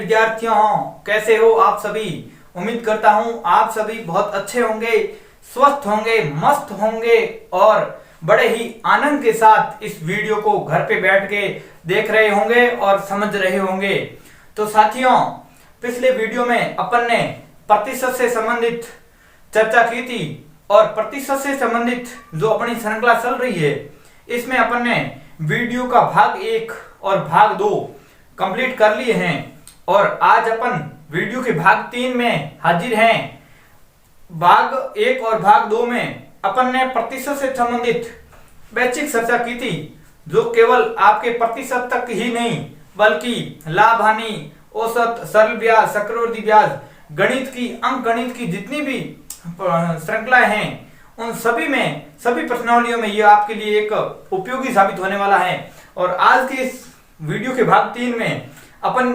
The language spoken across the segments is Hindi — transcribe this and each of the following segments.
विद्यार्थियों, कैसे हो आप सभी। उम्मीद करता हूं आप सभी बहुत अच्छे होंगे, स्वस्थ होंगे, मस्त होंगे और बड़े ही आनंद के साथ इस वीडियो को घर पे बैठ के देख रहे होंगे और समझ रहे होंगे। तो साथियों, पिछले वीडियो में अपन ने प्रतिशत से संबंधित चर्चा की थी और प्रतिशत से संबंधित जो अपनी श्रृंखला चल रही है, इसमें अपन ने वीडियो का भाग 1 और भाग 2 कंप्लीट कर लिए हैं और आज अपन वीडियो के भाग 3 में हाजिर हैं। भाग 1 और भाग 2 में अपन ने प्रतिशत से संबंधित बेसिक चर्चा की थी, जो केवल आपके प्रतिशत तक ही नहीं बल्कि लाभ हानि, औसत, सरल ब्याज, चक्रवृद्धि ब्याज, गणित की, अंक गणित की जितनी भी श्रृंखलाएं हैं, उन सभी में, सभी प्रश्नावलियों में यह आपके लिए एक उपयोगी साबित होने वाला है। और आज के इस वीडियो के भाग 3 में अपन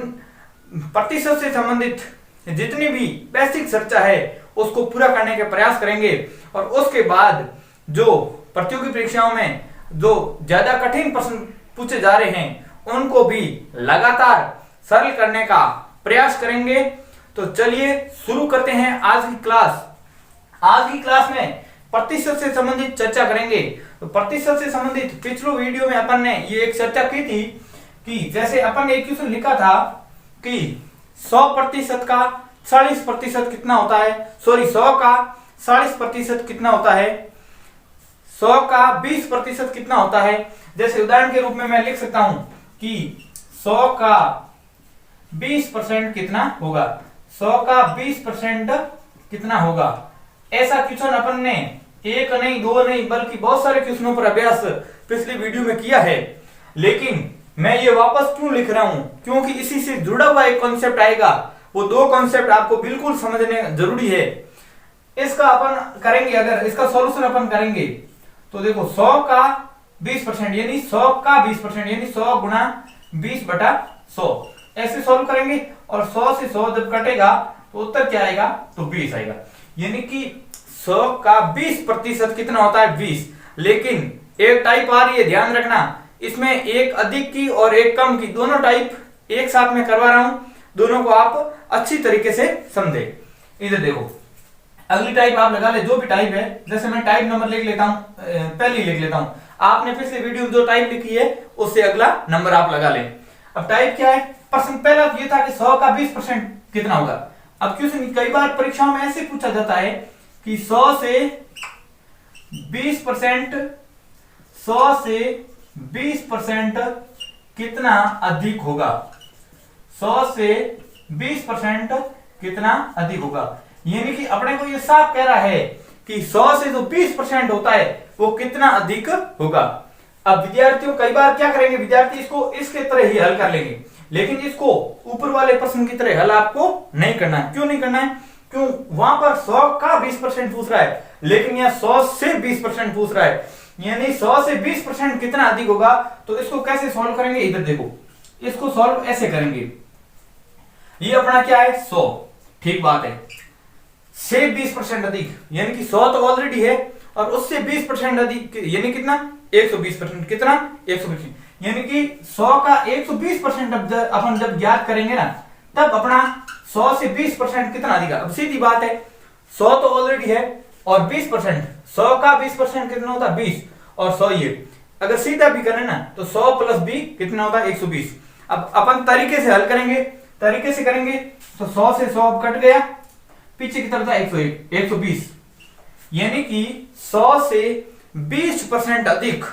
प्रतिशत से संबंधित जितनी भी बेसिक चर्चा है उसको पूरा करने के प्रयास करेंगे और उसके बाद जो प्रतियोगी परीक्षाओं में जो ज्यादा कठिन प्रश्न पूछे जा रहे हैं उनको भी लगातार सरल करने का प्रयास करेंगे। तो चलिए शुरू करते हैं आज की क्लास। आज की क्लास में प्रतिशत से संबंधित चर्चा करेंगे। तो प्रतिशत से संबंधित पिछले वीडियो में अपन ने ये एक चर्चा की थी कि जैसे अपन ने एक क्वेश्चन लिखा था कि 100% का 40% कितना होता है, 100 का 40% कितना होता है, 100 का 20% कितना होता है। जैसे उदाहरण के रूप में मैं लिख सकता हूं कि 100 का 20% कितना होगा, 100 का 20% कितना होगा। ऐसा क्वेश्चन अपन ने एक नहीं, दो नहीं बल्कि बहुत सारे क्वेश्चनों पर अभ्यास पिछली वीडियो में किया है। लेकिन मैं ये वापस क्यों लिख रहा हूं, क्योंकि इसी से जुड़ा हुआ एक कॉन्सेप्ट आएगा, वो 2 कॉन्सेप्ट आपको बिल्कुल समझने जरूरी है। इसका अपन करेंगे, अगर इसका सॉल्यूशन अपन करेंगे तो देखो 100 का 20% यानी 100 का 20% यानी 100 गुणा 20/100 ऐसे सॉल्व करेंगे और 100 से 100 जब कटेगा तो उत्तर क्या आएगा, तो 20 आएगा। यानी कि 100 का 20% कितना होता है, 20। लेकिन एक टाइप आ रही है, ध्यान रखना, इसमें एक अधिक की और एक कम की, दोनों टाइप एक साथ में करवा रहा हूं, दोनों को आप अच्छी तरीके से समझे। इधर देखो, अगली टाइप आप लगा ले, जो भी टाइप है। जैसे मैं टाइप नंबर लिख लेता हूं, पहले ही लिख लेता हूं। आपने पिछले वीडियो में जो टाइप लिखी है उससे अगला नंबर आप लगा लें। अब टाइप क्या है, प्रश्न पहला ये था कि 100 का 20% कितना होगा। अब क्वेश्चन कई बार परीक्षाओं में ऐसे पूछा जाता है कि 100 से 20%, 100 से 20% कितना अधिक होगा, 100 से 20% कितना अधिक होगा। यानी कि अपने को ये साफ कह रहा है कि 100 से जो 20% होता है वो कितना अधिक होगा। अब विद्यार्थियों कई बार क्या करेंगे, विद्यार्थी इसको इसके तरह ही हल कर लेंगे, लेकिन इसको ऊपर वाले प्रश्न की तरह हल आपको नहीं करना है। क्यों नहीं करना है, क्यों, वहां पर 100 का 20% पूछ रहा है, लेकिन यह 100 से 20% पूछ रहा है, यानी 100 से 20% कितना अधिक होगा। तो इसको कैसे सॉल्व करेंगे, इधर देखो, इसको सॉल्व ऐसे करेंगे। ये अपना क्या है, 100, ठीक बात है, से 20% अधिक यानी कि 100 तो ऑलरेडी है और उससे 20% अधिक यानी कितना, 120%, कितना, 120, यानी कि 100 का 120% अपन जब ज्ञात करेंगे ना, तब अपना 100 से 20% कितना अधिक। अब सीधी बात है, 100 तो ऑलरेडी है और 20%, 100 का 20% कितना होता है, 20 और 100 ये अगर सीधा भी करें ना तो 100 प्लस b कितना होता है, 120। अब अपन तरीके से हल करेंगे, तरीके से करेंगे तो 100 से 100 कट गया, पीछे की तरफ था 101, 120, यानी कि 100 से 20% अधिक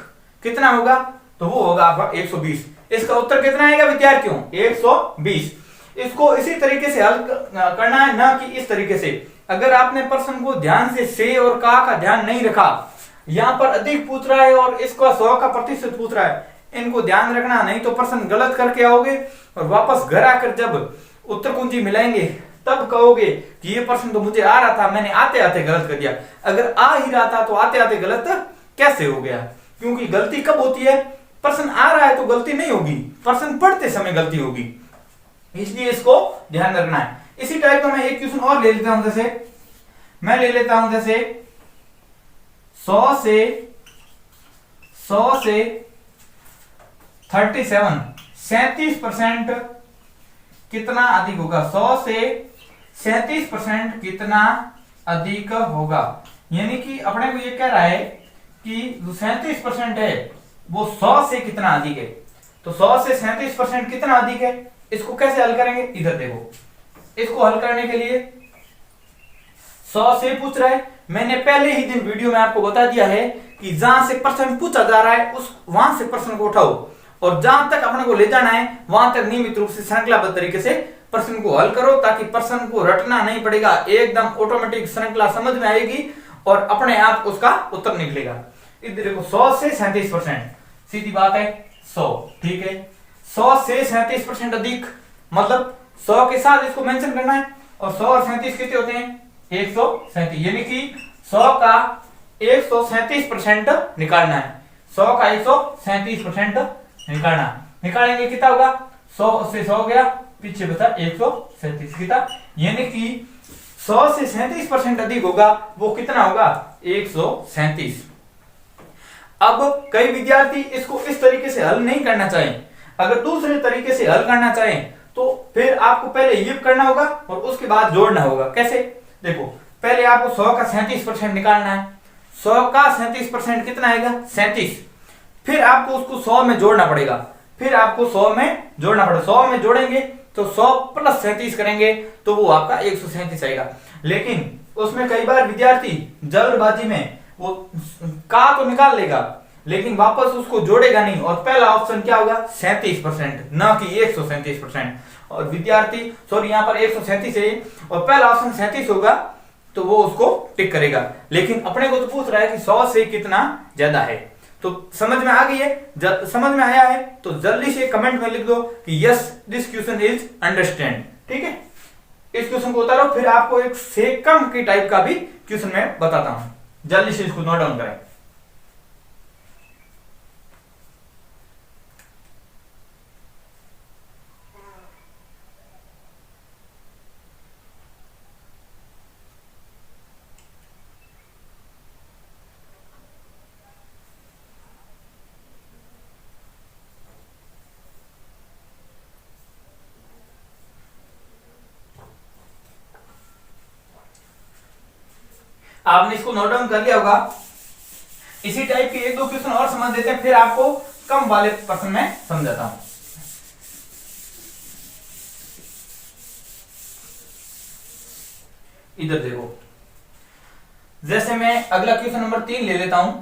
कितना होगा, तो वो होगा आपका 120। इसका उत्तर कितना आएगा विद्यार्थियों, 120। इसको इसी तरीके से हल करना है, ना कि इस तरीके से। अगर आपने प्रश्न को ध्यान से और का ध्यान नहीं रखा, यहां पर अधिक पूछ रहा है और इसका 100 का प्रतिशत पूछ रहा है, इनको ध्यान रखना, नहीं तो प्रश्न गलत करके आओगे और वापस घर आकर जब उत्तर कुंजी मिलाएंगे तब कहोगे कि ये प्रश्न तो मुझे आ रहा था, मैंने आते आते गलत कर दिया। अगर आ ही रहा था तो आते आते गलत कैसे हो गया, क्योंकि गलती कब होती है, प्रश्न आ रहा है तो गलती नहीं होगी, प्रश्न पढ़ते समय गलती होगी, इसलिए इसको ध्यान रखना है। इसी टाइप का मैं एक क्वेश्चन और ले लेता हूं, जैसे मैं ले लेता हूं जैसे 100 से 37% कितना अधिक होगा, 100 से 37% कितना अधिक होगा। यानी कि अपने को ये कह रहा है कि जो 37% है वो 100 से कितना अधिक है। तो 100 से 37% कितना अधिक है, इसको कैसे हल करेंगे, इधर देखो। इसको हल करने के लिए 100 से पूछ रहा है, मैंने पहले ही दिन वीडियो में आपको बता दिया है कि जहां से प्रश्न पूछा जा रहा है उस वहां से प्रश्न को उठाओ और जहां तक अपने को ले जाना है वहां तक नियमित रूप से श्रृंखलाबद्ध तरीके से प्रश्न को हल करो, ताकि प्रश्न को रटना नहीं पड़ेगा, एकदम ऑटोमेटिक श्रृंखला समझ में आएगी और अपने आप उसका उत्तर निकलेगा। इधर देखो 100 से 37%, सीधी बात है 100, ठीक है। 100 से 37% अधिक मतलब 100 के साथ इसको मेंशन करना है और 100 और 37 कितने होते हैं, 137, यानी कि 100 का 137% निकालना है। 100 का 137% निकालेंगे कितना होगा, 100 से 100 गया, पीछे बचा 137 कितना, यानी कि 100 से 37% अधिक होगा, वो कितना होगा 137। अब कई विद्यार्थी इसको इस तरीके से हल नहीं करना चाहें, अगर दूसरे तरीके से हल करना चाहें तो फिर आपको पहले ये करना होगा और उसके बाद जोड़ना होगा। कैसे, देखो पहले आपको 100 का 37% निकालना है, 100 का 37% कितना आएगा 37, फिर आपको उसको 100 में जोड़ना पड़ेगा, फिर आपको 100 में जोड़ना पड़ेगा, 100 में जोड़ेंगे तो 100 प्लस 37 करेंगे तो वो आपका 137 आएगा। लेकिन उसमें कई बार विद्यार्थी जल्दबाजी में वो का तो निकाल लेगा लेकिन वापस उसको जोड़ेगा नहीं और पहला ऑप्शन क्या होगा 37%, ना कि 137%। और विद्यार्थी सॉरी यहाँ पर 137 है और पहला ऑप्शन 37 होगा तो वो उसको टिक करेगा, लेकिन अपने को तो पूछ रहा है कि 100 से कितना ज्यादा है। तो समझ में आ गई है, समझ में आया है तो जल्दी से कमेंट में लिख दो कि yes this question is understand, ठीक है। इस क्वेश्चन को उतारो, फिर आपको एक से कम की टाइप का भी क्वेश्चन मैं बताता हूं, जल्दी से इसको नोट डाउन करें। आपने इसको नोट डाउन कर लिया होगा। इसी टाइप के एक दो क्वेश्चन और समझ देते हैं, फिर आपको कम वाले प्रश्न में समझाता हूं। इधर देखो, जैसे मैं अगला क्वेश्चन नंबर 3 ले लेता हूं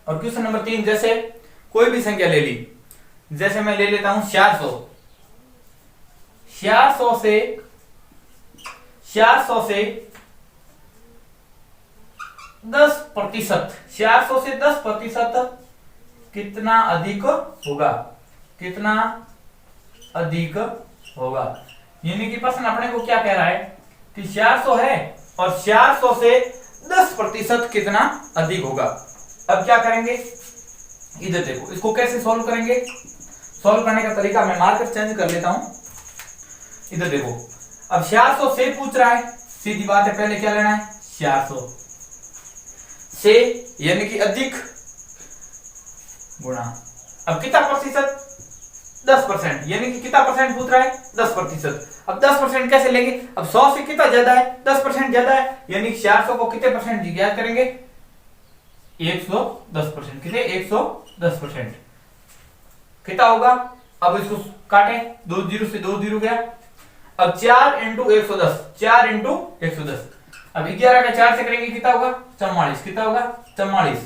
और क्वेश्चन नंबर 3 जैसे कोई भी संख्या ले ली, जैसे मैं ले लेता हूं 400 से 10%, 400 से 10% कितना अधिक होगा, कितना अधिक होगा। यानी कि प्रश्न अपने को क्या कह रहा है कि 400 है और 400 से 10% कितना अधिक होगा। अब क्या करेंगे, इधर देखो इसको कैसे सॉल्व करेंगे। सॉल्व करने का तरीका मैं मार्कर चेंज कर लेता हूं। इधर देखो, अब 400 से पूछ रहा है, सीधी बात है पहले क्या लेना है 400 से, यानी कि अधिक गुणा, अब कितना प्रतिशत 10%, यानी कि कितना परसेंट पूछ रहा है 10%। अब 10% कैसे लेंगे, अब 100 से कितना ज्यादा है 10% ज्यादा है, यानी 400 को कितने परसेंट ज्ञात करेंगे 110%, कितने 110% कितना होगा। अब इसको काटे, 2 जीरो से 2 जीरो गया, अब 4 इंटू 110, 4 इंटू 110, अब 11 का 4 से करेंगे कितना होगा 44, कितना होगा 44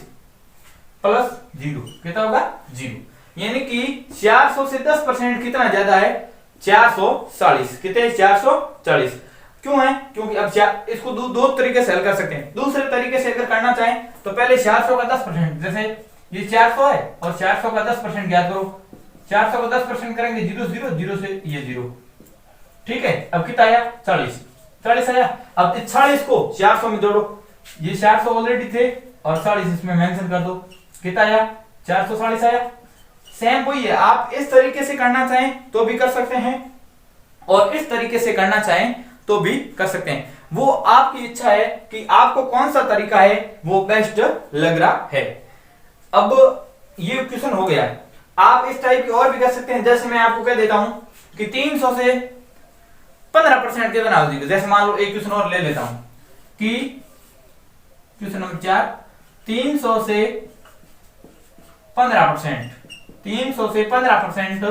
प्लस 0 कितना होगा 0, यानी कि 400 से 10% कितना ज्यादा है 440, कितने 440। क्यों है, क्योंकि अब इसको दो तरीके से हल कर सकते हैं। दूसरे तरीके से अगर करना चाहें तो पहले 400 का 10%, जैसे ये 400 है और 400 का 10% ज्ञात करो, 400 का 10% करेंगे 0 0 0 से ये 0, ठीक है। अब कितना आया 40 आया। अब 40 को 400 में जोड़ो, ये 400 ऑलरेडी थे और 40 इसमें मेंशन कर दो, कितना आया 440 आया। सेम वही है, आप इस तरीके से करना चाहें तो भी कर सकते हैं और इस तरीके से करना चाहें तो भी कर सकते हैं, वो आपकी इच्छा है कि आपको कौन सा तरीका है वो बेस्ट लग रहा है। अब ये क्वेश्चन हो गया है, आप इस टाइप की और भी कर सकते हैं। जैसे मैं आपको कह देता हूं कि 300 से 15% कितना अधिक। जैसे मान लो एक क्वेश्चन और ले लेता हूं कि क्वेश्चन नंबर 4, 300 से 15%, 300 से 15%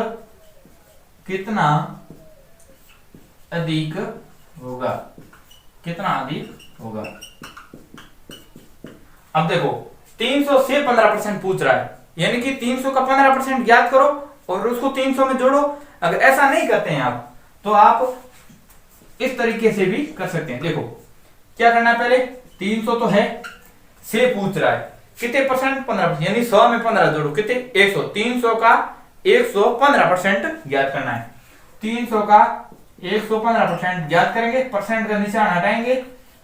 कितना अधिक होगा, कितना अधिक होगा। अब देखो 300 से 15% पूछ रहा है, यानी कि 300 का 15% ज्ञात करो और उसको 300 में जोड़ो। अगर ऐसा नहीं करते हैं आप तो आप इस तरीके से भी कर सकते हैं। देखो क्या करना है, पहले 300 तो है, से पूछ रहा है कितने परसेंट, 15%, यानी 100 में 15 जोड़ो कितने, 100। 300 का 115% ज्ञात करना है। 300 का 115% ज्ञात करेंगे, परसेंट का निशान हटाएंगे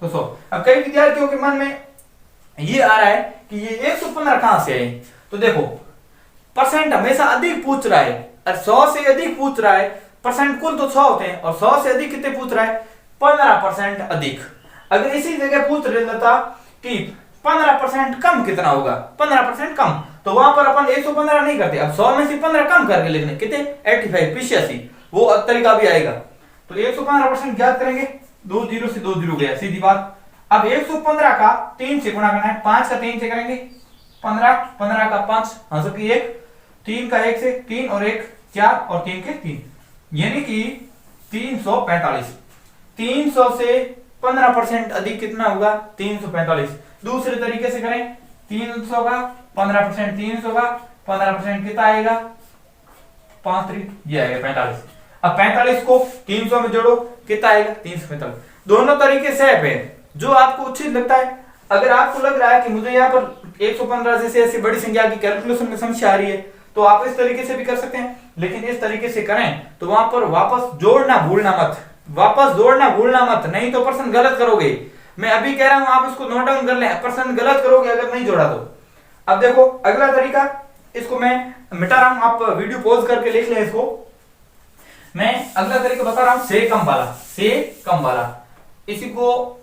तो 100। अब कई विद्यार्थियों के मन में ये आ रहा है कि ये 115 कहां से है, तो देखो परसेंट हमेशा अधिक पूछ रहा है और 100 से अधिक पूछ रहा है। परसेंट कुल तो 100 होते हैं और 100 से अधिक कितने पूछ रहा है, 15% अधिक। अगर इसी जगह पूछ लेता कि 15% कम कितना होगा, 15% कम, तो वहां पर अपन 115 नहीं करते। अब 100 में से 15 कम करके लिखने कितने, 85, 85, वो तरीका भी आएगा। तो 115% ज्ञात करेंगे, 2 0 से 2 0 गया, सीधी बात। अब 115 का 3 से गुणा करना है, 5 का 3 से करेंगे 15, 15 का 5 आंसर की 1, 3 का 1 से 3 और 1 4 और 3 के 3, यानी कि 345। 300 से 15% अधिक कितना होगा, 345। दूसरे तरीके से करें, 300 का 15%, 300 का 15% कितना आएगा, 5 3, ये आएगा 45। अब 45 को 300 में जोड़ो कितना आएगा, 345। दोनों तरीके से है, जो आपको उचित लगता है। अगर आपको लग रहा है कि मुझे यहाँ पर 115 जैसे ऐसी बड़ी संख्या की कैलकुलेशन में समस्या आ रही है, तो आप इस तरीके से भी कर सकते हैं। लेकिन इस तरीके से करें तो वहां पर वापस जोड़ना भूलना मत, वापस जोड़ना भूलना मत, नहीं तो प्रश्न गलत करोगे। मैं अभी कह रहा हूं, आप इसको नोट डाउन कर लें, प्रश्न गलत करोगे अगर नहीं जोड़ा तो। अब देखो अगला तरीका, इसको मैं मिटा रहा हूं, आप वीडियो पॉज करके लिख लें इसको। मैं अगला तरीका बता रहा हूं, से कम वाला, से कम वाला। इसी को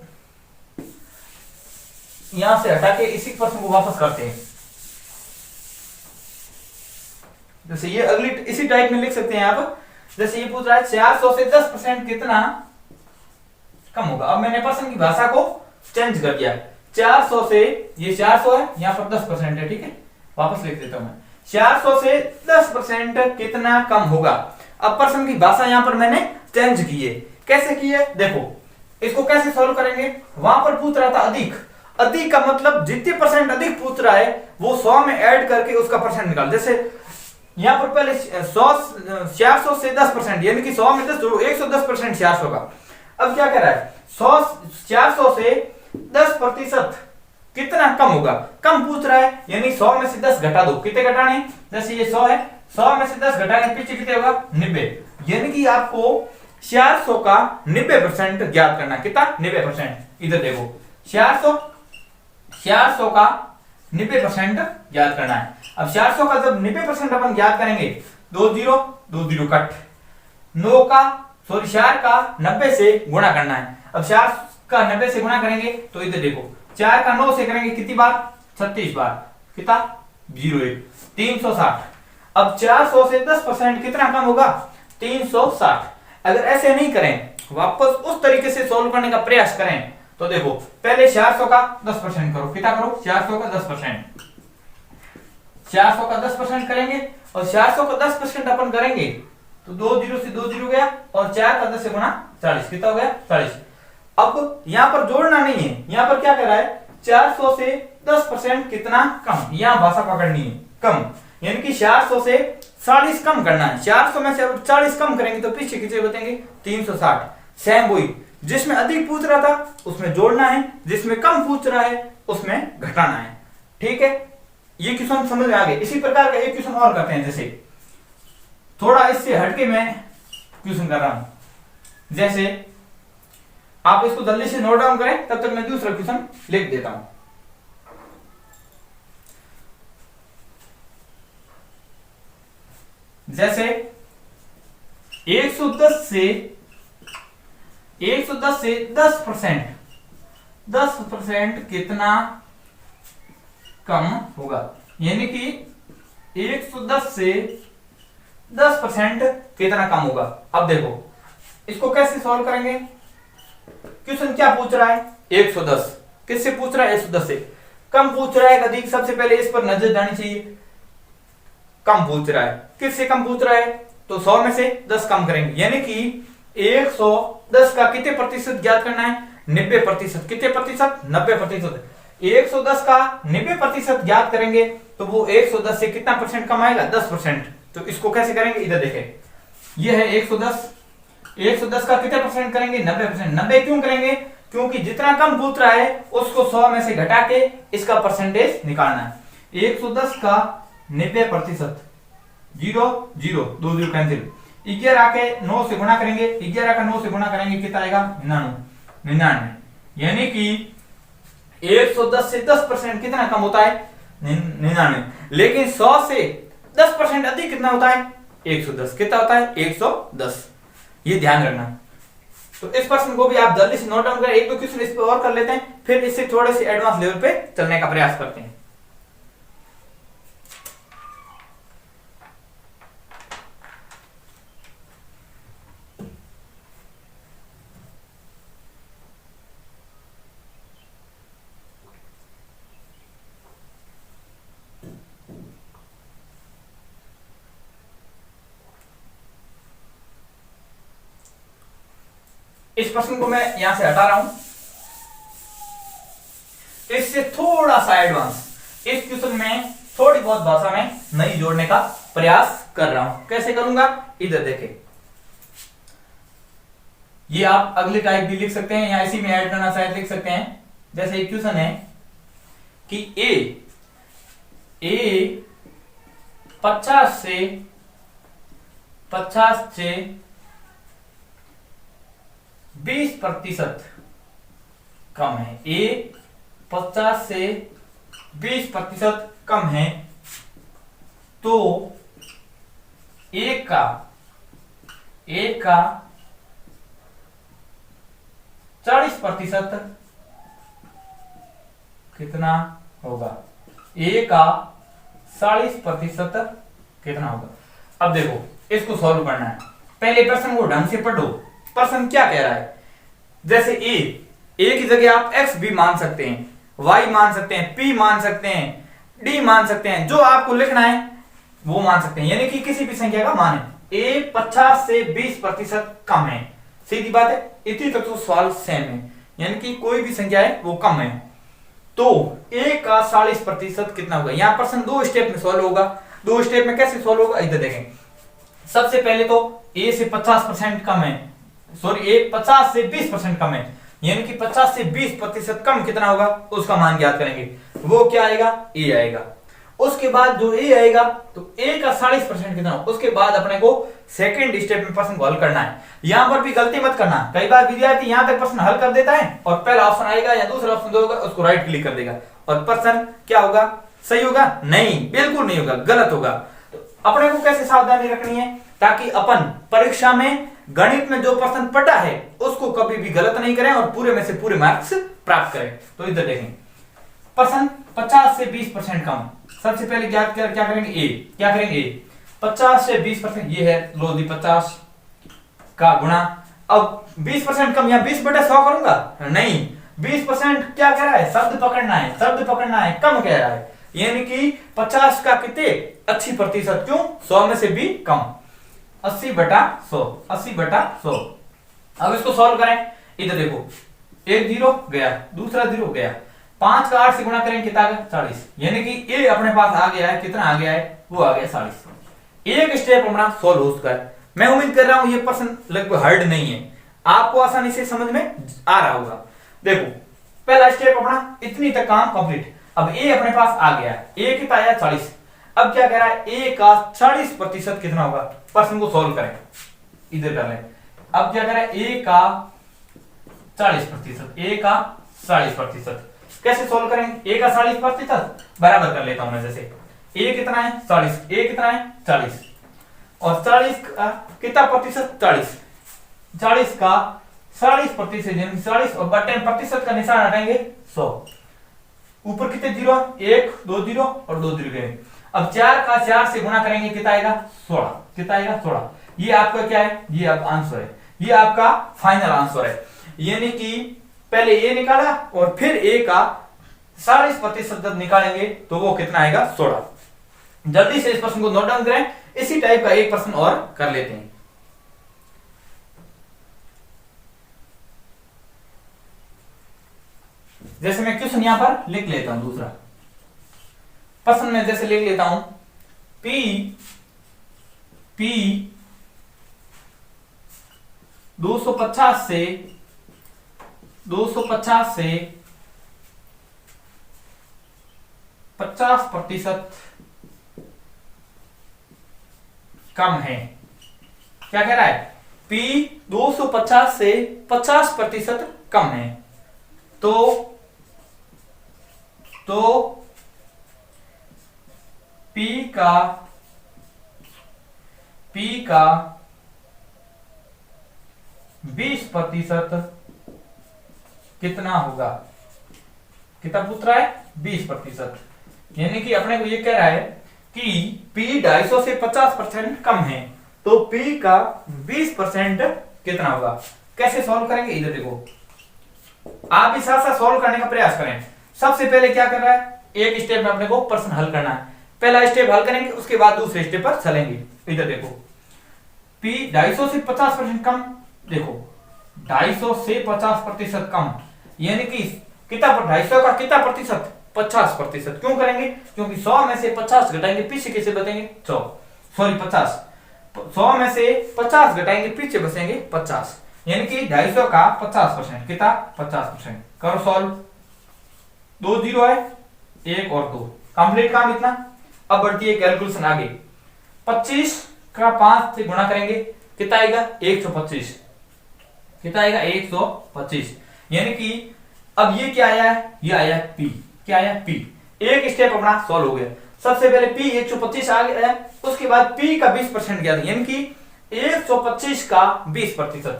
यहां से हटा के इसी प्रश्न को वापस करते हैं। जैसे ये अगली इसी टाइप में लिख सकते हैं आप। जैसे ये पूछ रहा है 400 से 10% कितना कम होगा। अब मैंने प्रश्न की भाषा को चेंज कर दिया, 400 से, ये 400 है, यहां पर 10% है, ठीक है, वापस लिख देता हूं मैं। 400 से 10% कितना कम होगा। अब प्रश्न की भाषा यहां पर मैंने चेंज की है। कैसे की है, देखो इसको कैसे सॉल्व करेंगे। वहां पर पूछ रहा था अधिक, अधिक का मतलब जितने परसेंट अधिक पूछ रहा है वो 100 में ऐड करके उसका परसेंट निकाल। जैसे यहां पर पहले 400 से 10%, यानी कि 100 में 10 जोड़ो, 110% 400 का। अब क्या कह रहा है, 400 से 10% कितना कम होगा, कम पूछ रहा है, यानी 100 में से 10 घटा दो, कितने घटाने, जैसे ये 100 है, 100 में से 10 घटाने पीछे कितने होगा, 90, यानी कि आपको 400 का 90% ज्ञात करना, कितना, 90%। इधर देखो 400 का 90% ज्ञात करना है। अब 400 का जब 90% अपन ज्ञात करेंगे, 2 0 कट, 4 का 90 से गुणा करना है। अब 4 का 90 से गुणा करेंगे तो इधर देखो 4 का 9 से करेंगे कितनी बार, 36 बार, कितना, 01, 360। अब 400 से 10% कितना कम होगा, 360। अगर ऐसे नहीं करें, वापस उस तरीके से सॉल्व करने का प्रयास करें, तो देखो पहले 400 का 10% करो, कितना करो, 400 का 10%, 400 का 10% करेंगे और 400 का 10% अपन करेंगे तो 2 0 से 2 0 गया और 4 का 10 से गुणा 40, कितना हो गया, 40। अब यहां पर जोड़ना नहीं है, यहां पर क्या कर रहा है, 400 से 10% कितना कम, यहां भाषा पकड़नी है, कम, यानी कि 400 से 40 कम करना है। 400 में से अब 40 कम करेंगे तो पीछे कितने बचेंगे, 360। सेम वही, जिसमें अधिक पूछ रहा था उसमें जोड़ना है, जिसमें कम पूछ रहा है उसमें घटाना है, ठीक है। ये क्वेश्चन समझ में आ गए। इसी प्रकार का एक क्वेश्चन और करते हैं, जैसे थोड़ा इससे हटके मैं क्वेश्चन कर रहा हूं। जैसे आप इसको जल्दी से नोट डाउन करें, तब तक मैं दूसरा क्वेश्चन लिख देता हूं। जैसे 110 से 10% कितना कम होगा, यानी कि 110 से 10% कितना कम होगा। अब देखो इसको कैसे सॉल्व करेंगे। क्वेश्चन क्या पूछ रहा है 110, किससे पूछ रहा है 110 से। कम पूछ रहा है अधिक, सबसे पहले इस पर नजर जानी चाहिए। कम पूछ रहा है, किससे कम पूछ रहा है, तो 100 में से 10 कम करेंगे, यानी कि 110 का कितने प्रतिशत ज्ञात करना है 90%। कितने प्रतिशत 90%। 110 का 90% ज्ञात करेंगे तो वो 110 से कितना परसेंट कम आएगा 10%। तो इसको कैसे करेंगे, इधर देखें, ये है 110 का कितने परसेंट करेंगे 90%। 90 क्यों करेंगे, क्योंकि जितना कम पूछ रहा है उसको 100 में से घटा के इसका परसेंटेज निकालना है। 110 का 90%, 0 0 2 0 कैंसिल, 11 के 9 से गुणा करेंगे, 11 का 9 से गुणा करेंगे कितना आएगा 99। यानी कि 110 से 10% कितना कम होता है 99, लेकिन 100 से 10% अधिक कितना होता है 110। कितना होता है 110, ये ध्यान रखना। तो इस प्रश्न को भी आप जल्दी से नोट डाउन करें, एक दो क्वेश्चन इस पे और कर लेते हैं, फिर इससे थोड़े से एडवांस लेवल पे चलने का प्रयास करते हैं। इस प्रश्न को मैं यहां से हटा रहा हूं, इससे थोड़ा सा एडवांस इस क्वेश्चन में थोड़ी बहुत भाषा में नई जोड़ने का प्रयास कर रहा हूं। कैसे करूंगा, इधर देखें, ये आप अगले टाइप भी लिख सकते हैं या इसी में ऐड करना चाहे लिख सकते हैं। जैसे एक क्वेश्चन है कि ए 50 से 20% कम है। ए 50 से 20% कम है, तो ए का 40% कितना होगा। ए का 40% कितना होगा। अब देखो इसको सॉल्व करना है, पहले प्रश्न को ढंग से पढ़ो। प्रश्न क्या कह रहा है, जैसे ए की जगह आप x भी मान सकते हैं, y मान सकते हैं, p मान सकते हैं, d मान सकते हैं, जो आपको लिखना है वो मान सकते हैं, यानी कि किसी भी संख्या का मान है। a 50 से 20% कम है, सीधी बात है, इतनी तक तो सवाल सेम है, यानी कि कोई भी संख्या है वो कम है। तो a का 40% कितना होगा। यहां प्रश्न दो स्टेप में सॉल्व होगा। दो स्टेप में कैसे सॉल्व होगा, इधर देखें। सबसे पहले तो a से 50% कम है, सॉरी a 50 से 20% कम है, यानी कि 50 से 20% कम कितना होगा उसका मान ज्ञात करेंगे। वो क्या आएगा, a आएगा। उसके बाद जो a आएगा तो a का 40% कितना होगा। उसके बाद अपने को सेकंड स्टेप में प्रश्न को हल करना है। यहां पर भी गलती मत करना, कई बार विद्यार्थी यहां तक प्रश्न हल कर देता है और पहला ऑप्शन आएगा या दूसरा ऑप्शन जो होगा उसको राइट क्लिक कर देगा और प्रश्न क्या होगा, सही होगा, नहीं, बिल्कुल नहीं होगा, गलत होगा। तो अपने को कैसे सावधानी रखनी है, ताकि अपन परीक्षा में गणित में जो प्रश्न पढ़ा है उसको कभी भी गलत नहीं करें और पूरे में से पूरे मार्क्स प्राप्त करें। तो इधर देखें, प्रश्न 50 से 20% कम। सबसे पहले क्या करेंगे, ए क्या करेंगे, 50 से 20%, ये है लो दी 50 का गुणा। अब 20% कम, या 20/100 करूंगा, नहीं, 20% क्या कह रहा है, शब्द पकड़ना है, शब्द पकड़ना है, कम कह रहा है, यानी कि 50 का कितने 80%, क्यों 100 में से भी कम, 80/100, 80/100। अब इसको सॉल्व करें, इधर देखो, एक 0 गया, दूसरा 0 गया, 5 का 8 से गुणा करें कितना आ गया 40, यानी कि ए अपने पास आ गया है, कितना आ गया है, वो आ गया 40। एक स्टेप हमारा सॉल्व हो चुका है। मैं उम्मीद कर रहा हूं ये प्रश्न लगभग हार्ड नहीं है, आपको आसानी से समझ में आ रहा होगा। देखो पहला स्टेप अपना इतनी तक काम कंप्लीट। अब ए अपने पास आ गया है, ए कितना आया 40। अब क्या कह रहा है, ए का 40% कितना होगा। प्रश्न को सॉल्व करें, इधर कर लें। अब क्या कह रहा है, ए का 40%, ए का 40%। कैसे सॉल्व करेंगे, ए का 40% बराबर कर लेता हूं मैं, जैसे ए कितना है 40, ए कितना है 40 और 40 का कितना प्रतिशत 40 का 40% यानी 40 और बटे प्रतिशत का निशान हटाएंगे 100। ऊपर कितने 0, 1 2 0 और 2 0 गए। अब 4 का 4 से गुणा करेंगे कितना आएगा 16, कितना आएगा 16। ये आपका क्या है, ये आपका आंसर है, ये आपका फाइनल आंसर है। यानी कि पहले ये निकाला और फिर ए का 40% जब निकालेंगे तो वो कितना आएगा 16। जल्दी से इस प्रश्न को नोट डाउन करें। इसी टाइप का एक प्रश्न और कर लेते हैं। जैसे मैं क्वेश्चन यहां पर लिख लेता हूं, दूसरा प्रश्न में जैसे लिख लेता हूं P 250 से 50% कम है। क्या कह रहा है, P 250 से 50% कम है, तो P का 20% कितना होगा, कितना पूछ रहा है 20%। यानी कि अपने को ये कह रहा है कि P 250 से 50% कम है, तो P का 20% कितना होगा। कैसे सॉल्व करेंगे, इधर देखो, आप भी साथ साथ सॉल्व करने का प्रयास करें। सबसे पहले क्या कर रहा है, एक स्टेप में अपने को प्रश्न हल करना है। पहला स्टेप हल करेंगे, उसके बाद दूसरे स्टेप पर चलेंगे। इधर देखो P 250 से 50% कम, देखो 250 से 50% कम, यानी कि कितना 250 का कितना प्रतिशत 50%। क्यों करेंगे, क्योंकि 100 में से 50 घटाएंगे पीछे कैसे बचेंगे 100, सॉरी 50, 100 में से 50 घटाएंगे पीछे बचेंगे 50, यानी कि 250 का 50%, कितना 50%। करो सॉल्व, 2 0 है, 1 और 2, कंप्लीट काम इतना। अब बढ़ती है कैलकुलेशन आगे। 25 का 5 से गुणा करेंगे कितना आएगा 125, कितना आएगा 125। यानी कि अब ये क्या आया है, ये आया P, क्या आया P। एक स्टेप अपना सॉल्व हो गया। सबसे पहले P 125 आ गया है, उसके बाद P का 20% गया, यानी कि 125 का 20%।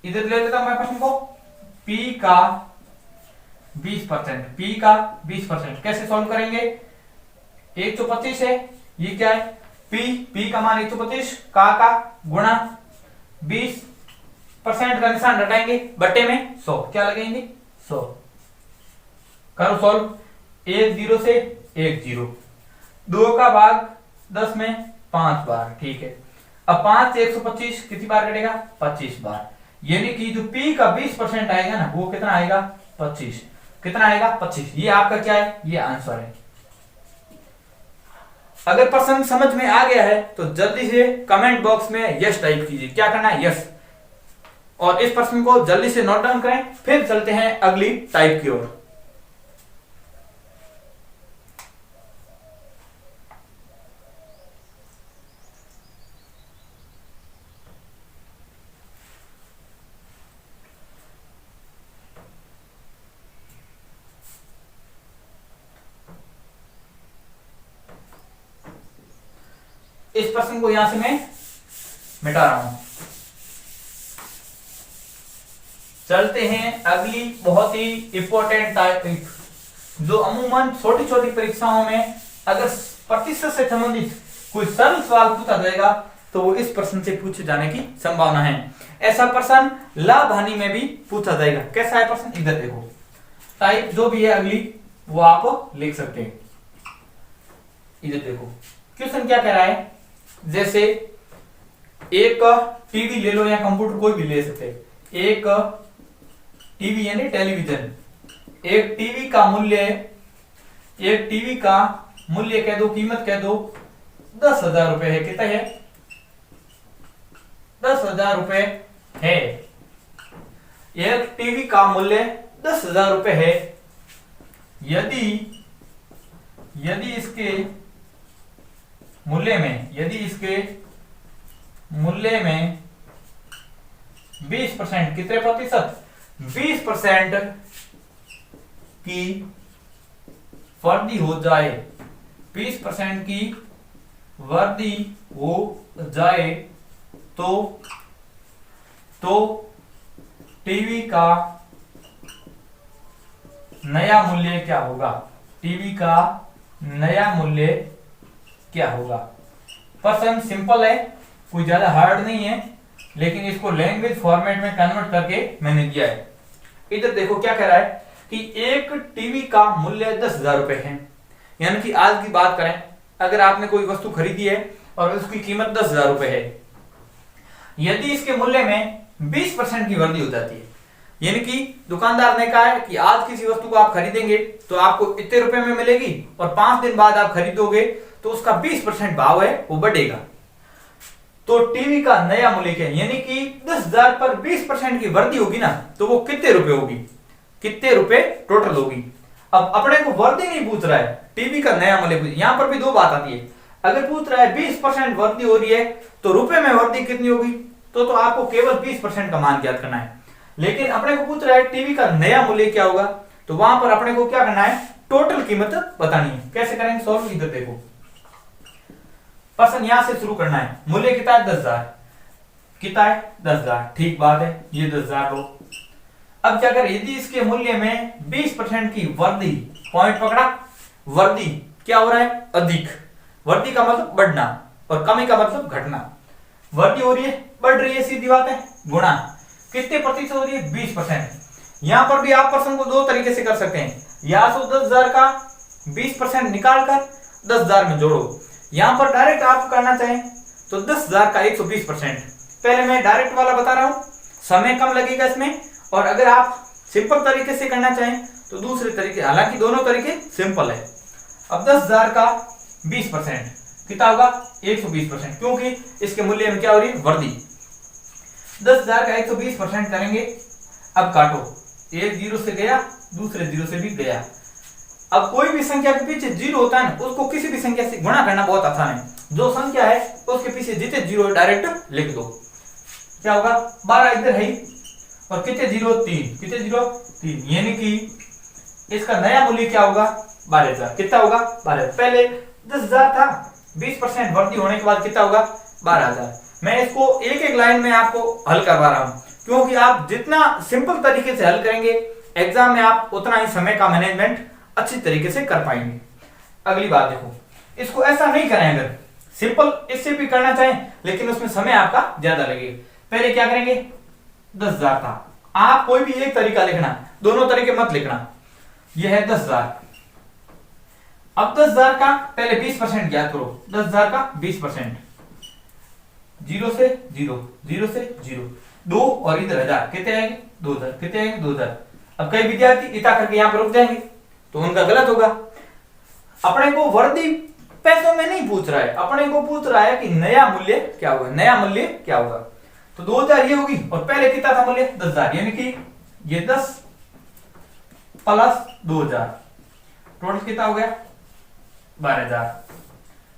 इधर ले लेता हूं मैं प्रश्न को, P का 20%, P का 20% कैसे सॉल्व करेंगे, 125 है, ये क्या है P का मान 125 का गुणा 20% का निशान हटाएंगे, बट्टे में 100, क्या लगेंगे 100। करो सॉल्व, 1 0 से 1 0, 2 का भाग 10 में 5 बार, ठीक है। अब 5 से 125 कितनी बार कटेगा 25 बार, यानी कि जो P का 20% आएगा ना, वो कितना आएगा 25, कितना आएगा 25। ये आपका क्या है, ये आंसर है। अगर प्रश्न समझ में आ गया है तो जल्दी से कमेंट बॉक्स में यस टाइप कीजिए। क्या करना है, यस, और इस प्रश्न को जल्दी से नोट डाउन करें। फिर चलते हैं अगली टाइप की ओर। इस प्रश्न को यहां से मैं मिटा रहा हूं। चलते हैं अगली बहुत ही इंपॉर्टेंट टाइप, जो अमूमन छोटी छोटी परीक्षाओं में अगर प्रतिशत से संबंधित कोई सरल सवाल पूछा जाएगा तो वो इस प्रश्न से पूछे जाने की संभावना है। ऐसा प्रश्न लाभ हानि में भी पूछा जाएगा। कैसा है प्रश्न, इधर देखो, टाइप जो भी है अगली वो आप लिख सकते हैं। इधर देखो क्वेश्चन क्या कह रहा है, जैसे एक टीवी ले लो या कंप्यूटर कोई भी ले सकते हैं। एक टीवी यानी टेलीविजन, एक टीवी का मूल्य कह दो, कीमत कह दो 10,000 रुपए है। कितना है 10,000 रुपए है। एक टीवी का मूल्य 10,000 रुपए है। यदि इसके मूल्य में 20% कितने प्रतिशत 20% की वृद्धि हो जाए, 20% की वृद्धि हो जाए तो टीवी का नया मूल्य क्या होगा, टीवी का नया मूल्य क्या होगा। प्रश्न सिंपल है, कोई ज्यादा हार्ड नहीं है, लेकिन इसको लैंग्वेज फॉर्मेट में कन्वर्ट करके मैंने दिया है। इधर देखो क्या कह रहा है कि एक टीवी का मूल्य 10,000 रुपए है। यानी कि आज की बात करें, अगर आपने कोई वस्तु खरीदी है और उसकी कीमत 10,000 रुपए है, यदि इसके मूल्य में 20% की वृद्धि हो जाती है, यानी कि दुकानदार ने कहा है कि आज किसी वस्तु को आप खरीदेंगे तो आपको इतने रुपए में मिलेगी और 5 दिन बाद आप खरीदोगे तो उसका 20% भाव है वो बढ़ेगा। तो टीवी का नया मूल्य क्या है, यानी कि 10,000 पर 20% की वृद्धि होगी ना, तो वो कितने रुपए होगी, कितने रुपए टोटल होगी। अब अपने को वृद्धि नहीं पूछ रहा है, टीवी का नया मूल्य। यहां पर भी दो बात आती है, अगर पूछ रहा है 20% वृद्धि हो रही है तो रुपए में वृद्धि कितनी होगी, तो आपको केवल 20% का मान ज्ञात करना है। लेकिन अपने को पूछ रहा है टीवी का नया मूल्य क्या होगा, तो वहां पर अपने को क्या करना है, टोटल कीमत बतानी है। कैसे करेंगे सॉल्व, इधर देखो प्रश्न यहां से शुरू करना है। मूल्य कितना है 10,000, कितना है 10,000, ठीक बात है, ये 10,000 लो। अब क्या करें, यदि इसके मूल्य में 20% की वृद्धि, पॉइंट पकड़ा, वृद्धि क्या हो रहा है, अधिक। वृद्धि का मतलब बढ़ना और कमी का मतलब घटना। वृद्धि हो रही है, बढ़ रही है, सीधी बात है, गुणा कितने प्रतिशत हो रही है, 20%। यहां पर भी आप प्रश्न को दो तरीके से कर सकते हैं, या तो 10,000 का 20% निकाल कर 10,000 में जोड़ो, यहां पर डायरेक्ट आप करना चाहें तो 10,000 का 120%। पहले मैं डायरेक्ट वाला बता रहा हूं, समय कम लगेगा इसमें, और अगर आप सिंपल तरीके से करना चाहें तो दूसरे तरीके, हालांकि दोनों तरीके सिंपल है। अब 10,000 का 20% कितना होगा, 120%, क्योंकि इसके मूल्य में क्या हो रही है, वृद्धि। 10,000 का 120% करेंगे, अब काटो, एक जीरो से गया, दूसरे जीरो से भी गया। अब कोई भी संख्या के पीछे जीरो होता है ना, उसको किसी भी संख्या से गुणा करना बहुत आसान है। जो संख्या है उसके पीछे जितने जीरो डायरेक्ट लिख दो, क्या होगा, 12 इधर है और कितने जीरो, 3, कितने जीरो, 3, यानी कि इसका नया मूल्य क्या होगा, 12,000। कितना होगा, 12,000। पहले 10,000 था, 20% वृद्धि होने के बाद कितना होगा, 12,000। मैं इसको एक एक लाइन में आपको हल करवा रहा हूं, क्योंकि आप जितना सिंपल तरीके से हल करेंगे एग्जाम में आप उतना ही समय का मैनेजमेंट अच्छी तरीके से कर पाएंगे। अगली बात देखो, इसको ऐसा नहीं करें, अगर सिंपल इससे भी करना चाहें लेकिन उसमें समय आपका ज्यादा लगेगा। पहले क्या करेंगे, 10,000 था, आप कोई भी एक तरीका लिखना, दोनों तरीके मत लिखना। यह है 10,000। अब 10,000 का पहले 20% ज्ञात करो, 10,000 का 20%, जीरो से जीरो, जीरो से जीरो, 2 और इधर 1000, कितने आएंगे, 2,000, कितने आएंगे, 2,000। अब कई विद्यार्थी इतना करके यहां पर रुक जाएंगे तो उनका गलत होगा। अपने को वृद्धि पैसों में नहीं पूछ रहा है, अपने को पूछ रहा है कि नया मूल्य क्या होगा, नया मूल्य क्या होगा। तो 2,000 ये होगी, और पहले कितना था मूल्य, 10,000, यानी कि ये 10 प्लस 2,000, टोटल कितना हो गया, 12,000।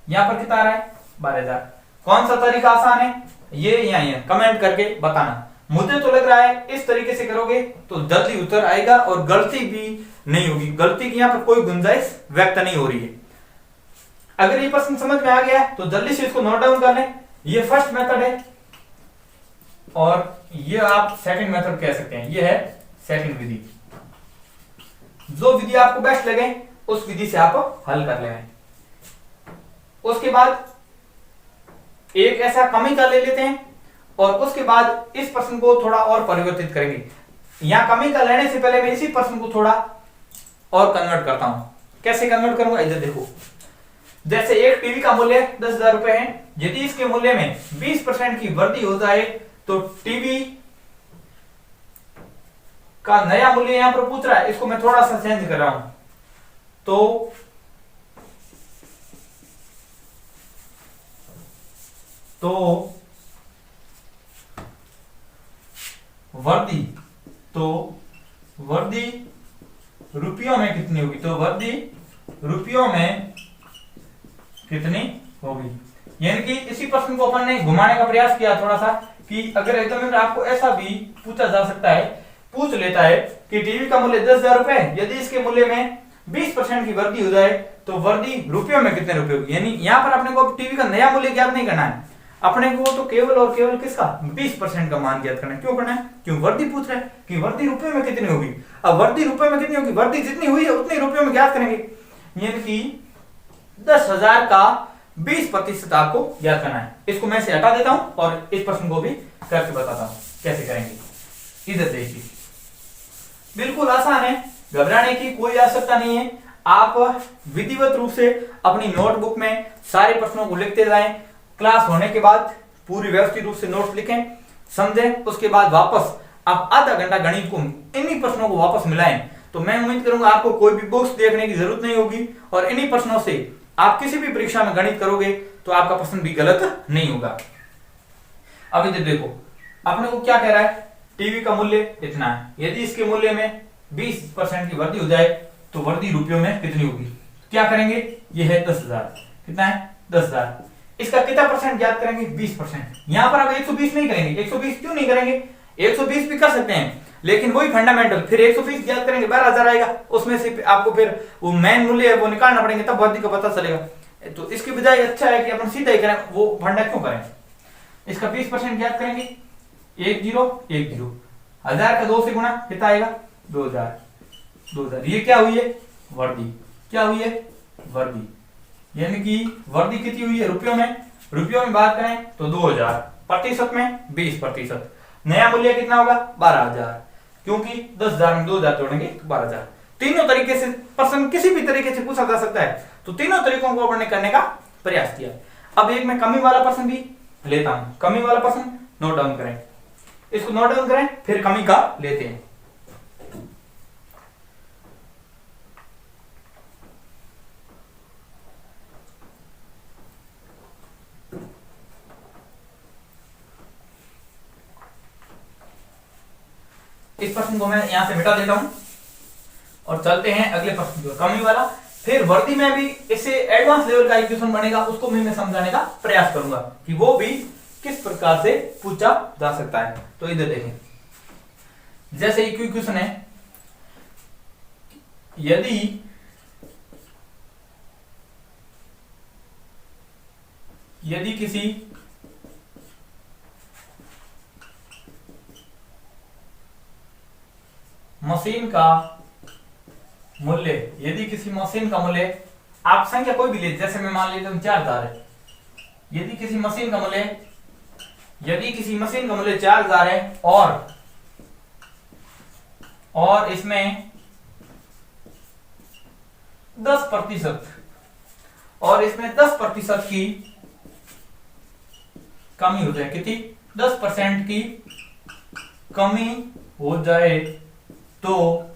यहां पर कितना आ रहा है, 12,000। कौन सा तरीका आसान है, ये या ये कमेंट करके बताना। मुझे तो लग रहा है इस तरीके से करोगे तो जल्दी उत्तर आएगा और गलती भी नहीं होगी, गलती की यहां पर कोई गुंजाइश व्यक्त नहीं हो रही है। अगर ये प्रश्न समझ में आ गया तो जल्दी से इसको नोट डाउन कर लें। ये फर्स्ट मेथड है और ये आप सेकंड मेथड कह सकते हैं, ये है सेकंड विधि। जो विधि आपको बेस्ट लगे उस विधि से आप हल कर लें। उसके बाद एक ऐसा कमी का ले लेते हैं और उसके बाद इस प्रश्न को थोड़ा और परिवर्तित करेंगे। यहां कमी का लेने से पहले मैं इसी प्रश्न को थोड़ा और कन्वर्ट करता हूं। कैसे कन्वर्ट करूंगा, इधर देखो, जैसे एक टीवी का मूल्य 10,000 रुपए है, यदि इसके मूल्य में 20% की वृद्धि हो जाए तो टीवी का नया मूल्य यहां पर पूछ रहा है, इसको मैं थोड़ा सा चेंज कर रहा हूं। तो वृद्धि रुपयों में कितनी होगी, तो वृद्धि रुपयों में कितनी होगी। यानी कि इसी प्रश्न को अपन ने घुमाने का प्रयास किया थोड़ा सा, कि अगर एकदम आपको ऐसा भी पूछा जा सकता है, पूछ लेता है कि टीवी का मूल्य 10,000 रुपए, यदि इसके मूल्य में 20% की वृद्धि हो जाए तो वृद्धि रुपयों में कितने रुपए होगी। यानी यहां पर अपने को टीवी का नया मूल्य ज्ञात नहीं करना है, अपने को तो केवल और केवल किसका, 20% का मान ज्ञात करना है। क्यों करना है, क्यों वृद्धि पूछ रहे हैं कि वृद्धि रुपए में कितनी होगी। अब वृद्धि रुपए में कितनी होगी, वृद्धि जितनी हुई है उतनी रुपए में ज्ञात करेंगे। यानी कि 10,000 का 20% आपको याद करना है। इसको मैं से हटा देता हूं और इस प्रश्न को भी करके बताता हूं कैसे करेंगे। इधर देखिए, बिल्कुल आसान है, घबराने की कोई आवश्यकता नहीं है। आप विधिवत रूप से अपनी नोटबुक में सारे प्रश्नों को लिखते जाएं। क्लास होने के बाद पूरी व्यवस्थित रूप से नोट्स लिखें, समझें, उसके बाद वापस आप आधा घंटा गणित को इन्हीं प्रश्नों को वापस मिलाएं। तो मैं उम्मीद करूंगा आपको कोई भी बुक्स देखने की जरूरत नहीं होगी और इन्हीं प्रश्नों से आप किसी भी परीक्षा में गणित करोगे तो आपका प्रश्न भी गलत नहीं होगा। अब इधर देखो, अपने को क्या कह रहा है, टीवी का मूल्य इतना है, यदि इसके मूल्य में 20% की वृद्धि हो जाए तो वृद्धि रुपयों में कितनी होगी। क्या करेंगे, ये है 10,000, कितना है 10,000, इसका कितना परसेंट ज्ञात करेंगे 20%। यहां पर आप 120 नहीं करेंगे, 120 क्यों नहीं करेंगे, 120 भी कर सकते हैं लेकिन वही फंडामेंटल, फिर 120 ज्ञात करेंगे 12,000 आएगा, उसमें से आपको फिर वो मेन मूल्य है वो निकालना पड़ेंगे, तब वृद्धि का पता चलेगा। तो इसके बजाय अच्छा है कि अपन सीधा ही करें, वो फंडा क्यों करें। इसका 20% ज्ञात करेंगे, 1010, 1000 का 2 से गुणा कितना आएगा 2000, ये क्या हुई है वृद्धि, क्या हुई है वृद्धि, यानी कि वृद्धि कितनी हुई है रुपयों में बात करें तो 2000, प्रतिशत में 20%, नया मूल्य कितना होगा 12,000, क्योंकि 10,000 में 2,000 जोड़ेंगे तो 12,000। तीनों तरीके से प्रश्न किसी भी तरीके से पूछा जा सकता है, तो तीनों तरीकों को अपने करने का प्रयास किया। अब एक मैं कमी वाला प्रश्न भी लेता हूं, कमी वाला प्रश्न नोट डाउन करें, इसको नोट डाउन करें फिर कमी का लेते हैं। इस प्रश्न को मैं यहां से मिटा देता हूं और चलते हैं अगले प्रश्न की ओर, कमी वाला। फिर वर्दी में भी इससे एडवांस लेवल का इक्वेशन बनेगा, उसको भी मैं समझाने का प्रयास करूंगा कि वो भी किस प्रकार से पूछा जा सकता है। तो इधर देखें, जैसे इक्वेशन है, यदि किसी मशीन का मूल्य, आप संख्या कोई भी ले, जैसे मैं मान लेता हूं 4,000 है, यदि किसी मशीन का मूल्य 4,000 है और इसमें 10% की कमी हो जाए, कितनी 10% की कमी हो जाए तो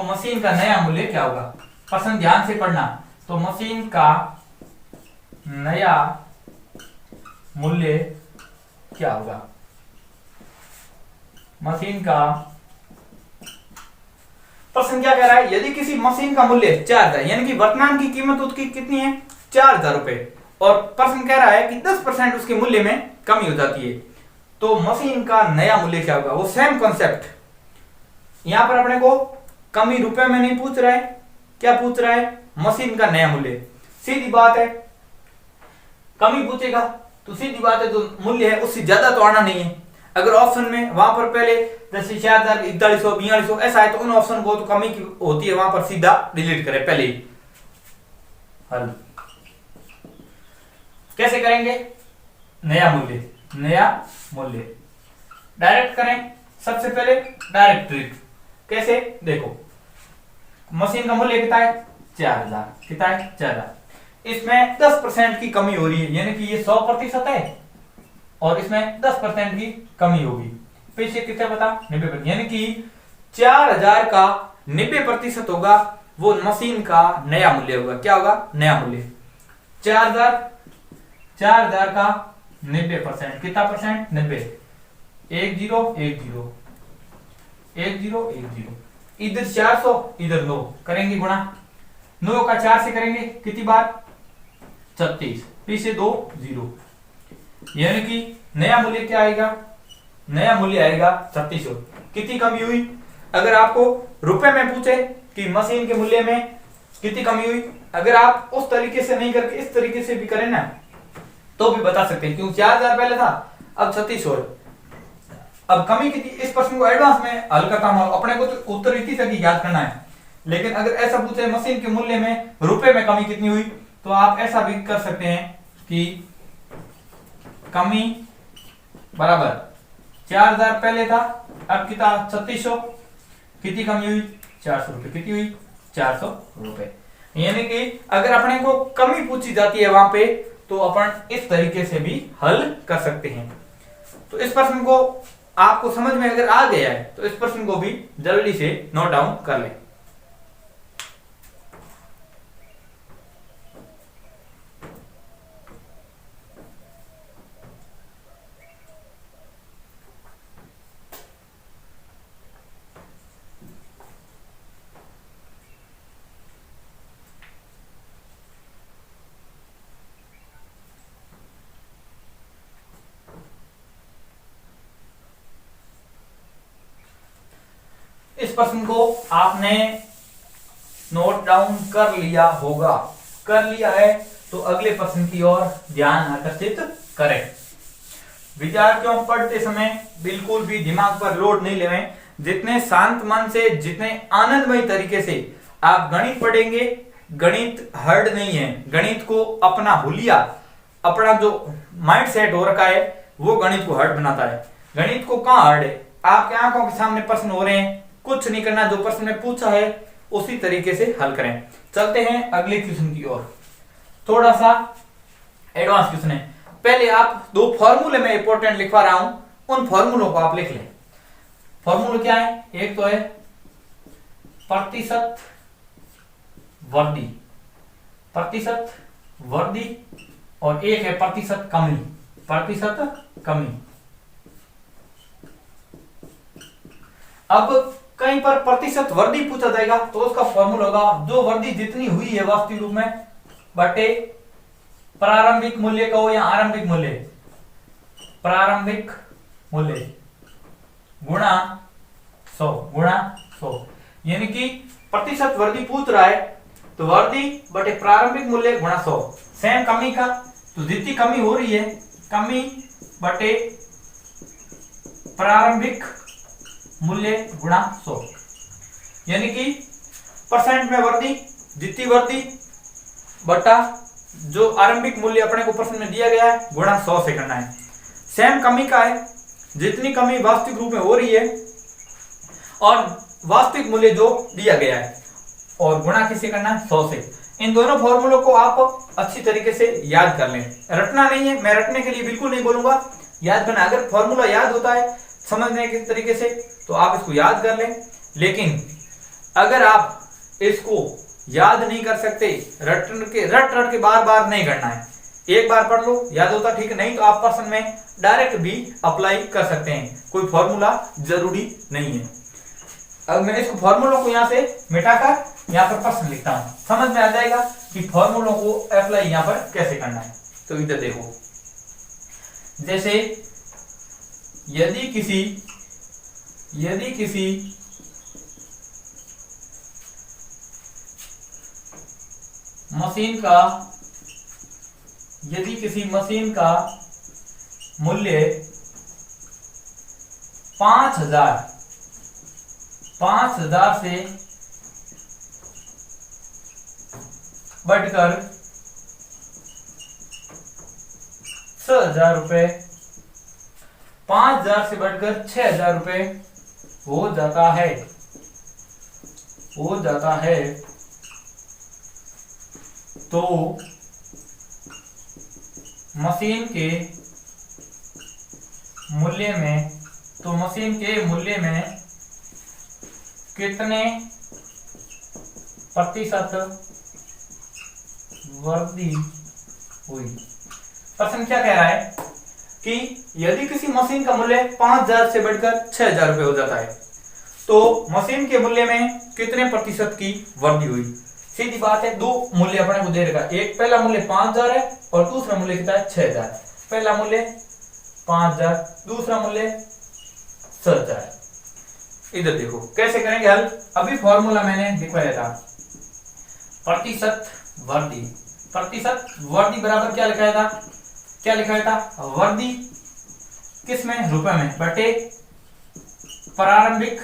मशीन का नया मूल्य क्या होगा। प्रश्न ध्यान से पढ़ना, तो मशीन का नया मूल्य क्या होगा, मशीन का प्रश्न क्या कह रहा है, यदि किसी मशीन का मूल्य 4,000 यानी कि वर्तमान की कीमत उसकी कितनी है 4,000 रुपए, और प्रश्न कह रहा है कि 10% उसके मूल्य में कमी हो जाती है, तो मशीन का नया मूल्य क्या होगा। वो सेम कॉन्सेप्ट, यहां पर अपने को कमी रुपए में नहीं पूछ रहा है, क्या पूछ रहा है मशीन का नया मूल्य। सीधी बात है, कमी पूछेगा तो सीधी बात है जो मूल्य है उससे ज्यादा तो आना नहीं है। अगर ऑप्शन में वहां पर पहले जैसे 4,000, 4100, 4200 ऐसा है तो उन ऑप्शन को तो कमी की होती है, वहां पर सीधा डिलीट करें पहले ही। हल कैसे करेंगे, नया मूल्य डायरेक्ट करें। सबसे पहले डायरेक्ट ट्रिक कैसे, देखो मशीन का मूल्य कितना है 4,000, कितना है 4,000, इसमें 10% की कमी हो रही है, यानी कि ये 100% है और इसमें 10% की कमी होगी, पीछे कितना बता 90%, यानी कि 4,000 का 90% होगा वो मशीन का नया मूल्य होगा। क्या होगा नया मूल्य, 4,000 का 90%, कितना परसेंट 90, 1010 इधर 400 इधर 9 करेंगे गुणा, 9 का 4 से करेंगे कितनी बार 36, पीछे 2 0, यानी कि नया मूल्य क्या आएगा, नया मूल्य आएगा 3600। कितनी कमी हुई, अगर आपको रुपए में पूछे कि मशीन के मूल्य में कितनी कमी हुई, अगर आप उस तरीके से नहीं करके इस तरीके से भी करें ना तो भी बता सकते हैं, क्योंकि 4,000 पहले था अब 3600 है। अब कमी कितनी, इस प्रश्न को एडवांस में हल करता हूं, अपने को तो उत्तर इतनी तक याद करना है, लेकिन अगर ऐसा पूछे मशीन के मूल्य में रुपए में कमी कितनी हुई तो आप ऐसा भी कर सकते हैं कि कमी बराबर 4000 पहले था, अब कितना 3600, कितनी कमी हुई 400 रुपए, कितनी हुई 400 रुपए। यानी कि अगर अपने को कमी पूछी जाती है वहां पे तो अपन इस तरीके से भी हल कर सकते हैं। तो इस प्रश्न को आपको समझ में अगर आ गया है तो इस प्रश्न को भी जल्दी से नोट डाउन कर लें। इस प्रश्न को आपने नोट डाउन कर लिया होगा, कर लिया है तो अगले प्रश्न की ओर ध्यान आकर्षित करें। विद्यार्थियों पढ़ते समय बिल्कुल भी दिमाग पर लोड नहीं लेवें। जितने शांत मन से, जितने आनंदमय तरीके से आप गणित पढ़ेंगे, गणित हार्ड नहीं है। गणित को अपना हुलिया, अपना जो माइंड सेट हो रखा है वो गणित को हार्ड बनाता है। गणित को कहां हार्ड है, आपके आंखों के सामने प्रश्न हो रहे हैं, कुछ नहीं करना, जो प्रश्न में पूछा है उसी तरीके से हल करें। चलते हैं अगले क्वेश्चन की ओर। थोड़ा सा एडवांस क्वेश्चन है। पहले आप दो फॉर्मूले में इंपॉर्टेंट लिखवा रहा हूं, उन फॉर्मूलों को आप लिख लें। फॉर्मूला क्या है? एक तो है प्रतिशत वृद्धि, प्रतिशत वृद्धि, और एक है प्रतिशत कमी, प्रतिशत कमी। अब कहीं पर प्रतिशत वृद्धि पूछा जाएगा तो उसका फॉर्मूला होगा जो वृद्धि जितनी हुई है वास्तविक रूप में बटे प्रारंभिक मूल्य का हो या आरंभिक मूल्य, प्रारंभिक मूल्य गुणा 100, गुणा 100। यानी कि प्रतिशत वृद्धि पूछ रहा है तो वृद्धि बटे प्रारंभिक मूल्य गुणा 100। सेम कमी का, तो जितनी कमी हो रही है कमी बटे प्रारंभिक मूल्य गुणा 100। यानी कि परसेंट में वृद्धि, जितनी वृद्धि बटा जो आरंभिक मूल्य अपने को प्रश्न में दिया गया है गुणा 100 से करना है। सेम कमी का है, जितनी कमी वास्तविक रूप में हो रही है और वास्तविक मूल्य जो दिया गया है, और गुणा किससे करना है 100 से। इन दोनों फॉर्मूलों को आप अच्छी तरीके से याद कर लें। रटना नहीं है, मैं रटने के लिए बिल्कुल नहीं बोलूंगा, याद करना। अगर फॉर्मूला याद होता है समझने के तरीके से तो आप इसको याद कर लें। लेकिन अगर आप इसको याद नहीं कर सकते, रट के बार बार नहीं करना है। एक बार पढ़ लो, याद होता ठीक, नहीं तो आप प्रश्न में डायरेक्ट भी अप्लाई कर सकते हैं, कोई फॉर्मूला जरूरी नहीं है। अब मैं इसको फॉर्मूलों को यहां से मिटाकर यहां पर प्रश्न लिखता हूं, समझ में आ जाएगा कि फॉर्मूलों को अप्लाई यहां पर कैसे करना है। तो इधर देखो, जैसे यदि किसी मशीन का मूल्य 5000 से बढ़कर 6000 रुपए, 5000 से बढ़कर 6000 रुपए हो जाता है, तो मशीन के मूल्य में कितने प्रतिशत वृद्धि हुई। प्रश्न क्या कह रहा है कि यदि किसी मशीन का मूल्य 5000 से बढ़कर 6000 रुपए हो जाता है तो मशीन के मूल्य में कितने प्रतिशत की वृद्धि हुई। सीधी बात है, दो मूल्य अपने को दे रखा, एक पहला मूल्य 5000 है और दूसरा मूल्य कितना है 6000। पहला मूल्य 5000, दूसरा मूल्य 6000। इधर देखो कैसे करेंगे हल। अभी फॉर्मूला मैंने दिखाया था, प्रतिशत वृद्धि बराबर क्या लिखाया था, वृद्धि किस में, रुपए में, बटे प्रारंभिक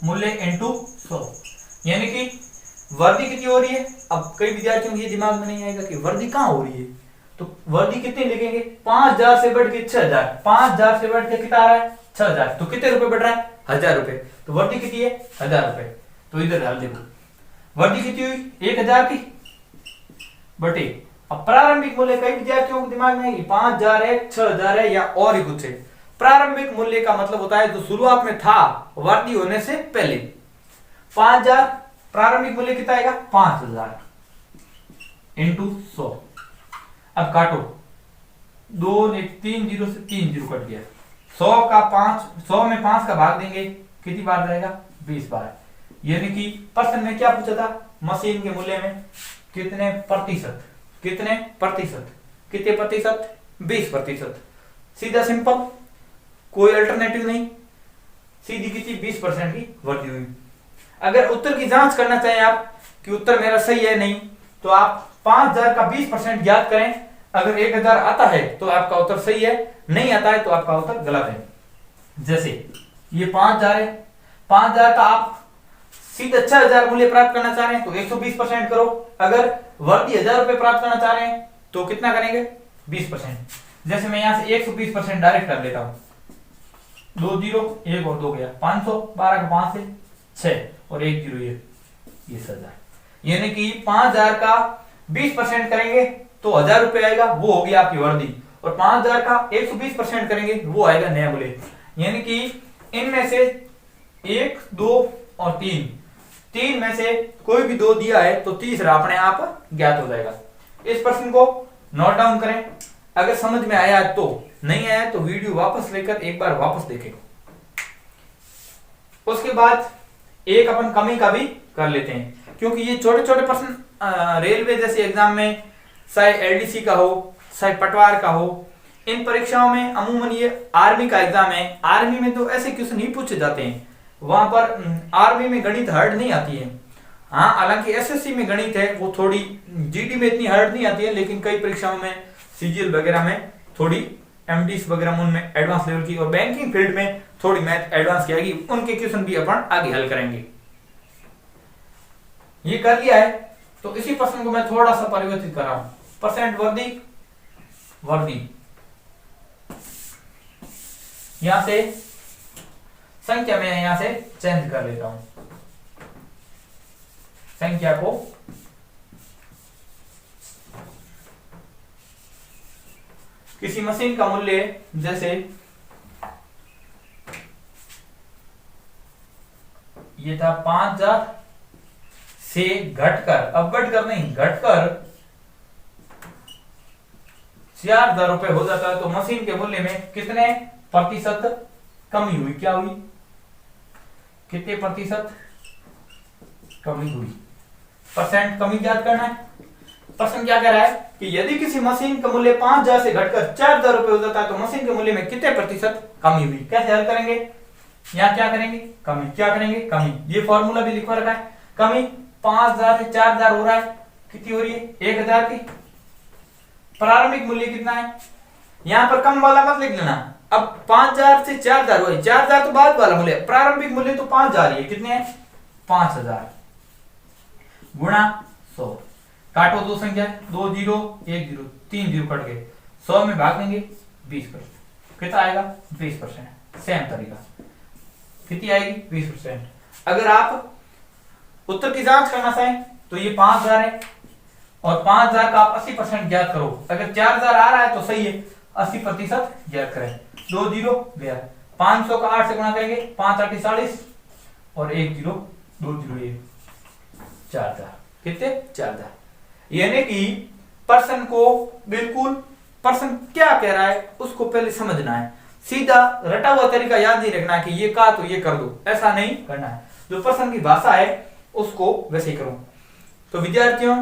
मूल्य इंटू 100। यानी कि वर्दी कितनी हो रही है। अब कई विद्यार्थियों के ये दिमाग में नहीं आएगा कि वर्दी कहाँ हो रही है, तो वर्दी कितनी लिखेंगे, 5000 से बढ़ के 6000, 5000 से बढ़ के कितना आ रहा है 6000, तो कितने रुपए बढ़ रहा है 1000 रुपए, तो वर्दी कितनी है 1000 रुपए। तो इधर डाल देखो वर्दी कितनी हुई 1000 की बटे, अब प्रारंभिक मूल्य कई विद्यार्थियों के दिमाग में 5000 है 6000 है या और ही कुछ है। प्रारंभिक मूल्य का मतलब होता है जो शुरुआत में था वर्दी होने से पहले। 5000 प्रारंभिक मूल्य कितना आएगा 5000 इंटू 100। अब काटो, 3 जीरो से 3 जीरो कट गया। 100 में 5 का भाग देंगे कितनी बार जाएगा 20 बार। यानी कि प्रश्न में क्या पूछा था, मशीन के मूल्य में कितने प्रतिशत, कितने प्रतिशत, कितने प्रतिशत 20%। सीधा सिंपल, कोई अल्टरनेटिव नहीं, सीधी कितनी 20% की वृद्धि हुई। अगर उत्तर की जांच करना चाहें आप कि उत्तर मेरा सही है नहीं, तो आप 5000 का 20% ज्ञात करें। अगर 1000 आता है तो आपका उत्तर सही है, नहीं आता है तो आपका उत्तर गलत है। जैसे ये 5000 है, 5000 का आप सीधे 6000 मूल्य प्राप्त करना चाह रहे हैं तो 120% करो। अगर वर्दी 1000 रुपए प्राप्त करना चाह रहे हैं तो कितना करेंगे 20%। जैसे मैं यहां से 120% डायरेक्ट कर लेता हूं, 2 जीरो 1 और 2 गया 500, 12 का 5 से 6 और 1 जीरो ये 1000। यानी कि 5000 का 20% करेंगे तो 1000 रुपए आएगा, वो होगी आपकी वर्दी। और 5000 का 120% करेंगे वो आएगा नया मूल्य। यानी कि इनमें से 1, 2 और 3 में से कोई भी 2 दिया है तो तीसरा अपने आप ज्ञात हो जाएगा। इस प्रश्न को नोट डाउन करें, अगर समझ में आया तो, नहीं आया तो वीडियो वापस लेकर एक बार वापस देखें। उसके बाद एक अपन कमी का भी कर लेते हैं, क्योंकि ये छोटे छोटे प्रश्न रेलवे जैसे एग्जाम में, चाहे एलडीसी का हो चाहे पटवार का हो, इन परीक्षाओं में अमूमन ये आर्मी का एग्जाम है, आर्मी में तो ऐसे क्वेश्चन ही पूछे जाते हैं। वहां पर आर्मी में गणित हार्ड नहीं आती है। हाँ, हालांकि एसएससी में गणित है वो थोड़ी, जीडी में इतनी हार्ड नहीं आती है, लेकिन कई परीक्षाओं में सीजीएल वगैरह में थोड़ी, एमडीएस वगैरह उनमें एडवांस लेवल की, और बैंकिंग फील्ड में थोड़ी मैथ एडवांस की आएगी, उनके क्वेश्चन भी अपन आगे हल करेंगे। ये कर लिया है तो इसी प्रश्न को मैं थोड़ा सा परिवर्तित कर रहा हूं। परसेंट वर्दी यहां से संख्या में यहां से चेंज कर लेता हूं, संख्या को किसी मशीन का मूल्य जैसे ये था 5000 से घटकर, अब बढ़कर नहीं घटकर 4000 रुपए हो जाता है तो मशीन के मूल्य में कितने प्रतिशत कमी हुई, क्या हुई, कितने प्रतिशत कमी हुई। परसेंट कमी याद करना है। प्रश्न क्या कह रहा है कि यदि किसी मशीन का मूल्य 5000 से घटकर 4000 रुपए हो जाता है तो मशीन के मूल्य में कितने प्रतिशत कमी हुई। कैसे हल करेंगे, यहाँ क्या करेंगे कमी, क्या करेंगे कमी। ये फॉर्मूला भी लिखवा रखा है, कमी 5000 से 4000 हो रहा है, कितनी हो रही है 1000 की। प्रारंभिक मूल्य कितना है, यहां पर कम वाला मत लिख लेना। अब 5000 से 4000 हुए, 4000 तो बाद वाला मूल्य, प्रारंभिक मूल्य तो 5000 ही है, कितने हैं 5000 गुणा 100। काटो दो संख्या, 2 जीरो 1 जीरो 3 जीरो कट गए, 100 में भाग देंगे 20%, कितना आएगा 20%। सेम तरीका कितनी आएगी 20%। अगर आप उत्तर की जांच करना चाहें तो ये 5000 है और 5000 का आप 80% ज्ञात करो। अगर 4000 आ रहा है तो सही है, 80% ज्ञात करें। 2 जीरो गया, 500 का 8 से गुणा करेंगे, 5 8 40 और 1 जीरो 2 जीरो ये 4000, कितने 4000। यानी कि पर्सन को बिल्कुल, पर्सन क्या कह रहा है उसको पहले समझना है, सीधा रटा हुआ तरीका याद नहीं रखना कि ये कहा तो ये कर दो, ऐसा नहीं करना है। जो पर्सन की भाषा है उसको वैसे ही करो। तो विद्यार्थियों,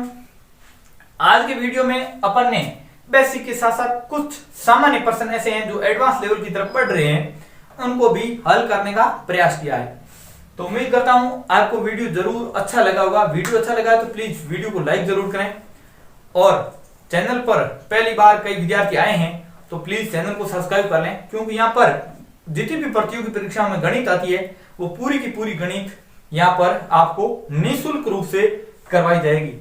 आज के वीडियो में अपन ने बेसिक के साथ साथ कुछ सामान्य प्रश्न ऐसे हैं जो एडवांस लेवल की तरफ पढ़ रहे हैं, उनको भी हल करने का प्रयास किया है। तो उम्मीद करता हूं आपको वीडियो जरूर अच्छा लगा होगा। वीडियो अच्छा लगा तो प्लीज वीडियो को लाइक जरूर करें, और चैनल पर पहली बार कई विद्यार्थी आए हैं तो प्लीज चैनल को सब्सक्राइब कर लें, क्योंकि यहाँ पर जितनी भी प्रतियोगी परीक्षाओं में गणित आती है वो पूरी की पूरी गणित यहाँ पर आपको निःशुल्क रूप से करवाई जाएगी।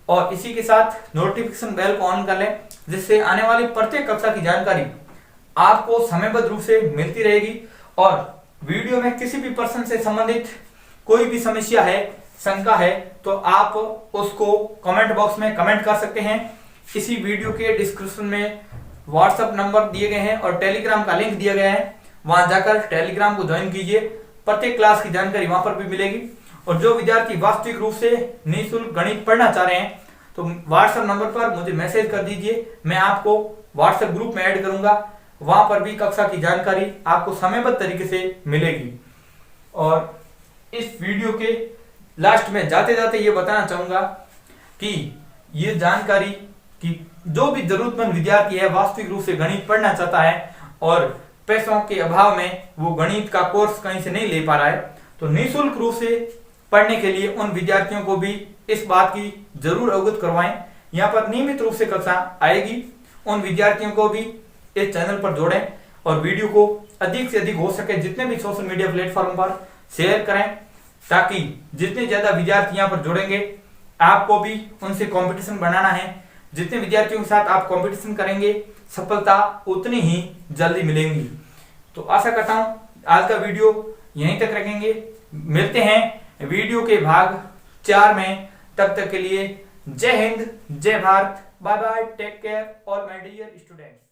और इसी के साथ नोटिफिकेशन बेल को ऑन कर लें, जिससे आने वाली प्रत्येक कक्षा की जानकारी आपको समयबद्ध रूप से मिलती रहेगी। और वीडियो में किसी भी प्रश्न से संबंधित कोई भी समस्या है, शंका है, तो आप उसको कमेंट बॉक्स में कमेंट कर सकते हैं। इसी वीडियो के डिस्क्रिप्शन में व्हाट्सएप नंबर दिए गए हैं और टेलीग्राम का लिंक दिया गया है, वहां जाकर टेलीग्राम को ज्वाइन कीजिए। प्रत्येक क्लास की जानकारी वहां पर भी मिलेगी। और जो विद्यार्थी वास्तविक रूप से निःशुल्क गणित पढ़ना चाह रहे हैं तो व्हाट्सएप नंबर पर मुझे मैसेज कर दीजिए, मैं आपको व्हाट्सएप ग्रुप में ऐड करूंगा। वहां पर भी कक्षा की जानकारी आपको समयबद्ध तरीके से मिलेगी। और इस वीडियो के लास्ट में जाते जाते ये बताना चाहूंगा कि ये जानकारी कि जो भी जरूरतमंद विद्यार्थी है, वास्तविक रूप से गणित पढ़ना चाहता है और पैसों के अभाव में वो गणित का कोर्स कहीं से नहीं ले पा रहा है, तो निःशुल्क रूप से पढ़ने के लिए उन विद्यार्थियों को भी इस बात की जरूर अवगत करवाएं। यहाँ पर नियमित रूप से कक्षा आएगी, उन विद्यार्थियों को भी इस चैनल पर जोड़ें और वीडियो को अधिक से अधिक हो सके जितने भी सोशल मीडिया प्लेटफॉर्म पर शेयर करें, ताकि जितने ज्यादा विद्यार्थी यहाँ पर जुड़ेंगे, आपको भी उनसे कंपटीशन बनाना है। जितने विद्यार्थियों के साथ आप कंपटीशन करेंगे, सफलता उतनी ही जल्दी मिलेंगी। तो आशा करता हूं आज का वीडियो यहीं तक रखेंगे। मिलते हैं वीडियो के भाग 4 में। तब तक के लिए जय हिंद, जय Bharat, bye bye, take care all my dear students.